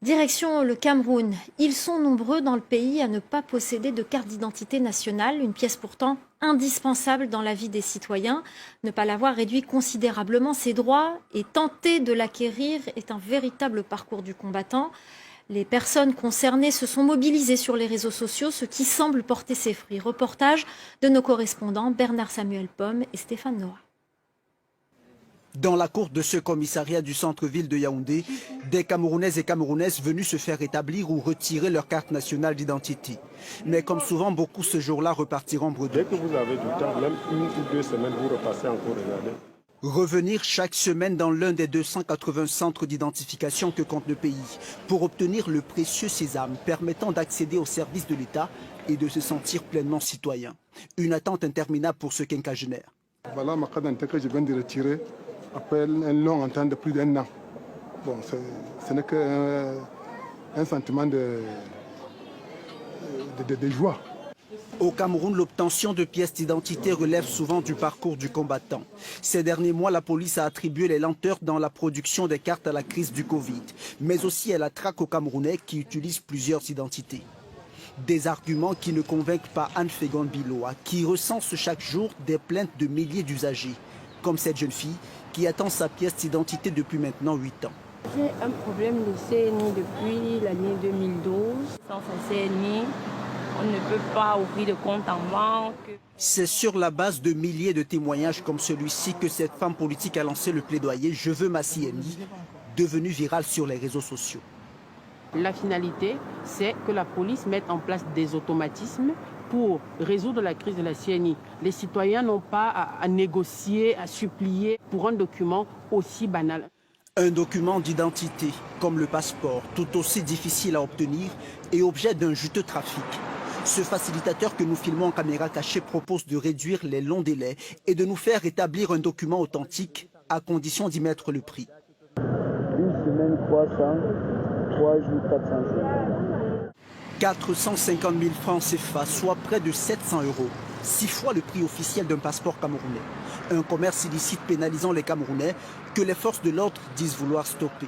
Direction le Cameroun. Ils sont nombreux dans le pays à ne pas posséder de carte d'identité nationale, une pièce pourtant indispensable dans la vie des citoyens. Ne pas l'avoir réduit considérablement ses droits et tenter de l'acquérir est un véritable parcours du combattant. Les personnes concernées se sont mobilisées sur les réseaux sociaux, ce qui semble porter ses fruits. Reportage de nos correspondants Bernard Samuel Pomme et Stéphane Noah. Dans la cour de ce commissariat du centre-ville de Yaoundé, des Camerounaises et Camerounaises venus se faire établir ou retirer leur carte nationale d'identité. Mais comme souvent, beaucoup ce jour-là repartiront bredouilles. Dès que vous avez du temps, même 1 ou 2 semaines, vous repassez encore regarder. Revenir chaque semaine dans l'un des 280 centres d'identification que compte le pays pour obtenir le précieux sésame permettant d'accéder aux services de l'État et de se sentir pleinement citoyen. Une attente interminable pour ce quinquagénaire. Voilà ma carte d'identité que je viens de retirer après un long entente de plus d'1 an. Bon, ce n'est qu'un sentiment de joie. Au Cameroun, l'obtention de pièces d'identité relève souvent du parcours du combattant. Ces derniers mois, la police a attribué les lenteurs dans la production des cartes à la crise du Covid, mais aussi à la traque aux Camerounais qui utilisent plusieurs identités. Des arguments qui ne convainquent pas Anne Fégon Biloa, qui recense chaque jour des plaintes de milliers d'usagers, comme cette jeune fille qui attend sa pièce d'identité depuis maintenant 8 ans. J'ai un problème de CNI depuis l'année 2012. Sans sa CNI, on ne peut pas ouvrir de compte en banque. C'est sur la base de milliers de témoignages comme celui-ci que cette femme politique a lancé le plaidoyer « Je veux ma CNI », devenu viral sur les réseaux sociaux. La finalité, c'est que la police mette en place des automatismes pour résoudre la crise de la CNI. Les citoyens n'ont pas à négocier, à supplier pour un document aussi banal. Un document d'identité, comme le passeport, tout aussi difficile à obtenir et objet d'un juteux trafic. Ce facilitateur que nous filmons en caméra cachée propose de réduire les longs délais et de nous faire établir un document authentique à condition d'y mettre le prix. 1 semaine 300, 3 jours 400 jours. 450 000 francs CFA, soit près de 700 €, 6 fois le prix officiel d'un passeport camerounais. Un commerce illicite pénalisant les Camerounais que les forces de l'ordre disent vouloir stopper.